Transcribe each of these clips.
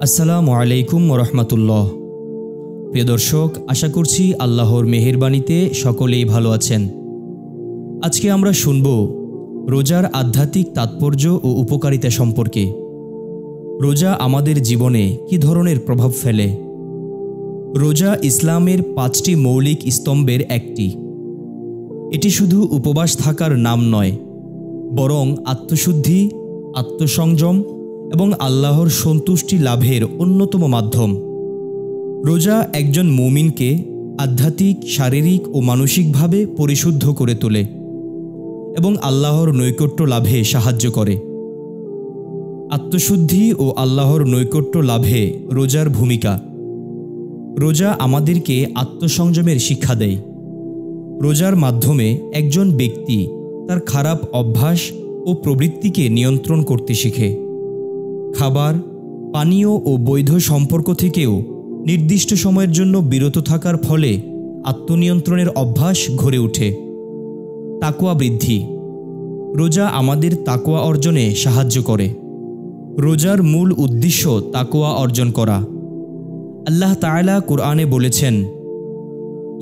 আসসালামু আলাইকুম ওরহমতুল্লাহ। প্রিয় দর্শক, আশা করছি আল্লাহর মেহেরবানিতে সকলেই ভালো আছেন। আজকে আমরা শুনব রোজার আধ্যাত্মিক তাৎপর্য ও উপকারিতা সম্পর্কে। রোজা আমাদের জীবনে কী ধরনের প্রভাব ফেলে? রোজা ইসলামের 5টি মৌলিক স্তম্ভের একটি। এটি শুধু উপবাস থাকার নাম নয়, বরং আত্মশুদ্ধি, আত্মসংযম এবং আল্লাহর সন্তুষ্টি লাভের অন্যতম মাধ্যম। রোজা একজন মুমিনকে আধ্যাত্মিক, শারীরিক ও মানসিকভাবে পরিশুদ্ধ করে তোলে এবং আল্লাহর নৈকট্য লাভে সাহায্য করে। আত্মশুদ্ধি ও আল্লাহর নৈকট্য লাভে রোজার ভূমিকা। রোজা আমাদেরকে আত্মসংযমের শিক্ষা দেয়। রোজার মাধ্যমে একজন ব্যক্তি তার খারাপ অভ্যাস ও প্রবৃত্তিকে নিয়ন্ত্রণ করতে শিখে। খাবার, পানীয় ও বৈধ সম্পর্ক থেকেও নির্দিষ্ট সময়ের জন্য বিরত থাকার ফলে আত্মনিয়ন্ত্রণের অভ্যাস গড়ে ওঠে। তাকওয়া বৃদ্ধি। রোজা আমাদের তাকওয়া অর্জনে সাহায্য করে। রোজার মূল উদ্দেশ্য তাকওয়া অর্জন করা। আল্লাহ তাআলা কুরআনে বলেছেন,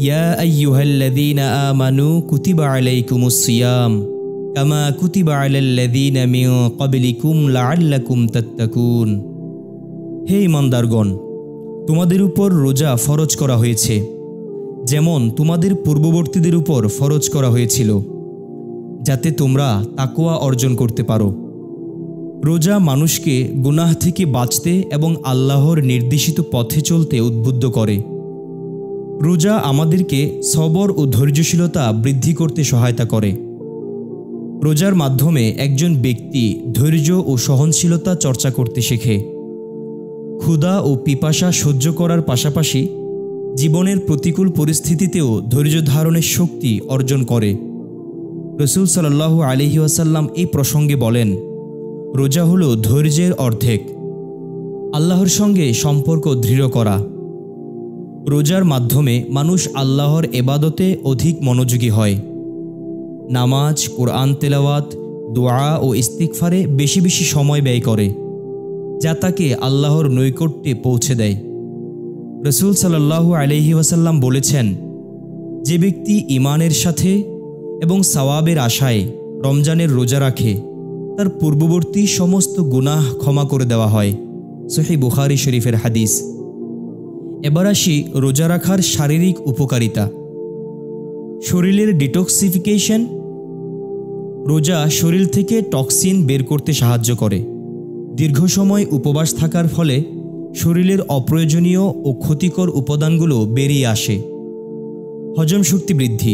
ইয়া আইয়ুহাল্লাযীনা আমানু কুতিবা আলাইকুমুস সিয়াম কামা কুতিবা আলাল্লাযীনা মিন ক্বাবলিকুম লাআল্লাকুম তাত্তাকুন। হে ঈমানদারগণ, তোমাদের উপর রোজা ফরজ করা হয়েছে, যেমন তোমাদের পূর্ববর্তীদের উপর ফরজ করা হয়েছিল, যাতে তোমরা তাকওয়া অর্জন করতে পারো। রোজা মানুষকে গুনাহ থেকে বাঁচতে এবং আল্লাহর নির্দেশিত পথে চলতে উদ্বুদ্ধ করে। রোজা আমাদেরকে সবর ও ধৈর্যশীলতা বৃদ্ধি করতে সহায়তা করে। রোজার মাধ্যমে একজন ব্যক্তি ধৈর্য ও সহনশীলতা চর্চা করতে শেখে। ক্ষুধা ও পিপাসা সহ্য করার পাশাপাশি জীবনের প্রতিকূল পরিস্থিতিতেও ধৈর্য ধারণের শক্তি অর্জন করে। রাসূল সাল্লাল্লাহু আলাইহি ওয়াসাল্লাম এই প্রসঙ্গে বলেন, রোজা হলো ধৈর্যের অর্ধেক। আল্লাহর সঙ্গে সম্পর্ক দৃঢ় করা। রোজার মাধ্যমে মানুষ আল্লাহর ইবাদতে অধিক মনোযোগী হয়। নামাজ, কোরআন তেলাওয়াত, দোয়া ও ইস্তিগফারে বেশি বেশি সময় ব্যয় করে, যা তাকে আল্লাহর নৈকট্যে পৌঁছে দেয়। রাসূল সাল্লাল্লাহু আলাইহি ওয়াসাল্লাম বলেছেন, যে ব্যক্তি ঈমানের সাথে এবং সওয়াবের আশায় রমজানের রোজা রাখে, তার পূর্ববর্তী সমস্ত গুনাহ ক্ষমা করে দেওয়া হয়। সহিহ বুখারী শরীফের হাদিস। এবার আসি রোজা রাখার শারীরিক উপকারিতা। শরীরের ডিটক্সিফিকেশন। রোজা শরীর থেকে টক্সিন বের করতে সাহায্য করে। দীর্ঘ সময় উপবাস থাকার ফলে শরীরের অপ্রয়োজনীয় ও ক্ষতিকর উপাদানগুলো বেরিয়ে আসে। হজম শক্তি বৃদ্ধি।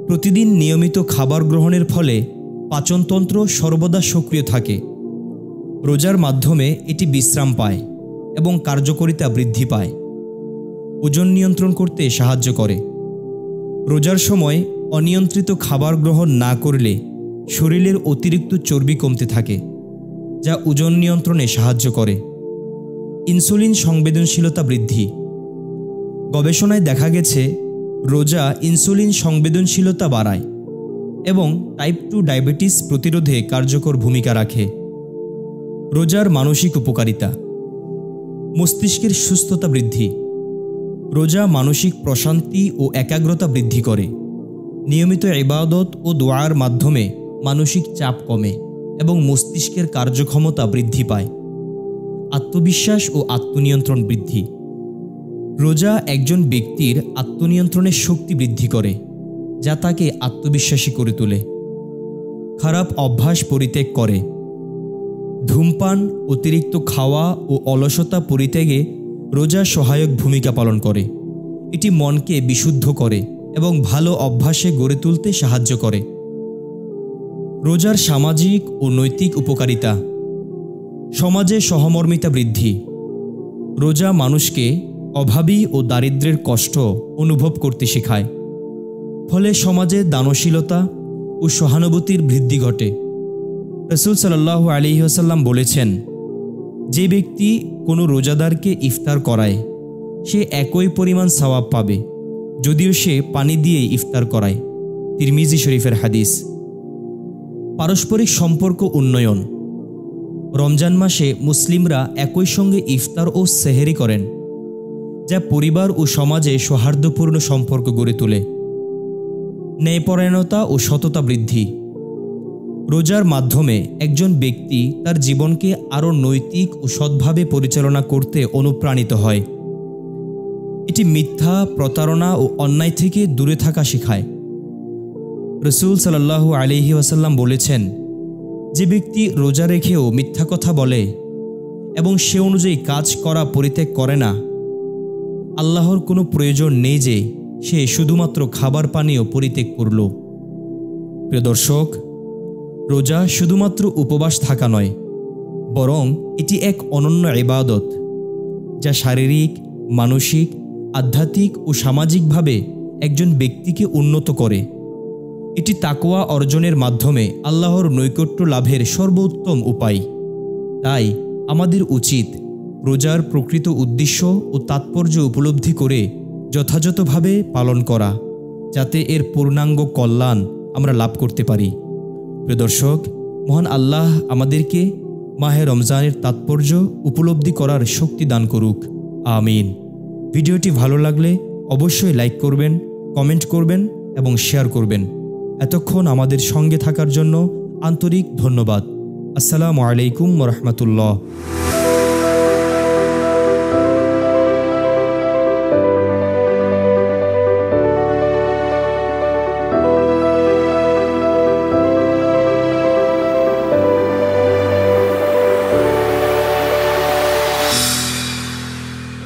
প্রতিদিন নিয়মিত খাবার গ্রহণের ফলে পাচনতন্ত্র সর্বদা সক্রিয় থাকে। রোজার মাধ্যমে এটি বিশ্রাম পায় এবং কার্যকারিতা বৃদ্ধি পায়। ওজন নিয়ন্ত্রণ করতে সাহায্য করে। রোজার সময় অনিয়ন্ত্রিত খাবার গ্রহণ না করলে শরীরের অতিরিক্ত চর্বি কমতে থাকে, যা ওজন নিয়ন্ত্রণে সাহায্য করে। ইনসুলিন সংবেদনশীলতা বৃদ্ধি। গবেষণায় দেখা গেছে, রোজা ইনসুলিন সংবেদনশীলতা বাড়ায় এবং টাইপ 2 ডায়াবেটিস প্রতিরোধে কার্যকর ভূমিকা রাখে। রোজার মানসিক উপকারিতা। মস্তিষ্কের সুস্থতা বৃদ্ধি। রোজা মানসিক প্রশান্তি ও একাগ্রতা বৃদ্ধি করে। নিয়মিত ইবাদত ও দোয়ার মাধ্যমে মানসিক চাপ কমে এবং মস্তিষ্কের কার্যক্ষমতা বৃদ্ধি পায়। আত্মবিশ্বাস ও আত্মনিয়ন্ত্রণ বৃদ্ধি। রোজা একজন ব্যক্তির আত্মনিয়ন্ত্রণের শক্তি বৃদ্ধি করে, যা তাকে আত্মবিশ্বাসী করে তোলে। খারাপ অভ্যাস পরিত্যাগ করে। ধূমপান, অতিরিক্ত খাওয়া ও অলসতা পরিত্যাগে রোজা সহায়ক ভূমিকা পালন করে। এটি মনকে বিশুদ্ধ করে এবং ভালো অভ্যাসে গড়ে তুলতে সাহায্য করে। রোজার সামাজিক ও নৈতিক উপকারিতা। সমাজে সহমর্মিতা বৃদ্ধি। রোজা মানুষকে অভাবী ও দারিদ্র্যের কষ্ট অনুভব করতে শেখায়। ফলে সমাজে দানশীলতা ও সহানুভূতির বৃদ্ধি ঘটে। রাসূল সাল্লাল্লাহু আলাইহি ওয়াসাল্লাম বলেছেন, যে ব্যক্তি কোনো রোজাদারকে ইফতার করায়, সে একই পরিমাণ সওয়াব পাবে যদিও সে পানি দিয়ে ইফতার করায়। তিরমিজি শরীফের হাদিস। পারস্পরিক সম্পর্ক উন্নয়ন। রমজান মাসে মুসলিমরা একই সঙ্গে ইফতার ও সেহেরি করেন, যা পরিবার ও সমাজে সৌহার্দ্যপূর্ণ সম্পর্ক গড়ে তোলে। ন্যায়পরায়ণতা ও সততা বৃদ্ধি। রোজার মাধ্যমে একজন ব্যক্তি তার জীবনকে আরও নৈতিক ও সৎভাবে পরিচালনা করতে অনুপ্রাণিত হয়। এটি মিথ্যা, প্রতারণা ও অন্যায় থেকে দূরে থাকা শেখায়। রসুল সাল্লাল্লাহু আলাইহি ওয়াসাল্লাম বলেছেন, যে ব্যক্তি রোজা রেখেও মিথ্যা কথা বলে এবং সে অনুযায়ী কাজ করা পরিত্যাগ করে না, আল্লাহর কোনো প্রয়োজন নেই যে সে শুধুমাত্র খাবার পানীয় পরিত্যাগ করল। প্রিয় দর্শক, রোজা শুধুমাত্র উপবাস থাকা নয়, বরং এটি এক অনন্য ইবাদত, যা শারীরিক, মানসিক, আধ্যাত্মিক ও সামাজিকভাবে একজন ব্যক্তিকে উন্নত করে। এটি তাকওয়া অর্জনের মাধ্যমে আল্লাহর নৈকট্য লাভের সর্বোত্তম উপায়। তাই আমাদের উচিত রোজার প্রকৃত উদ্দেশ্য ও তাৎপর্য উপলব্ধি করে যথাযথভাবে পালন করা, যাতে এর পূর্ণাঙ্গ কল্যাণ আমরা লাভ করতে পারি। প্রিয় দর্শক, মহান আল্লাহ আমাদেরকে মাহে রমজানের তাৎপর্য উপলব্ধি করার শক্তি দান করুক। আমিন। ভিডিওটি ভালো লাগলে অবশ্যই লাইক করবেন, কমেন্ট করবেন এবং শেয়ার করবেন। এতক্ষণ আমাদের সঙ্গে থাকার জন্য আন্তরিক ধন্যবাদ। আসসালামু আলাইকুম ওয়া রাহমাতুল্লাহ।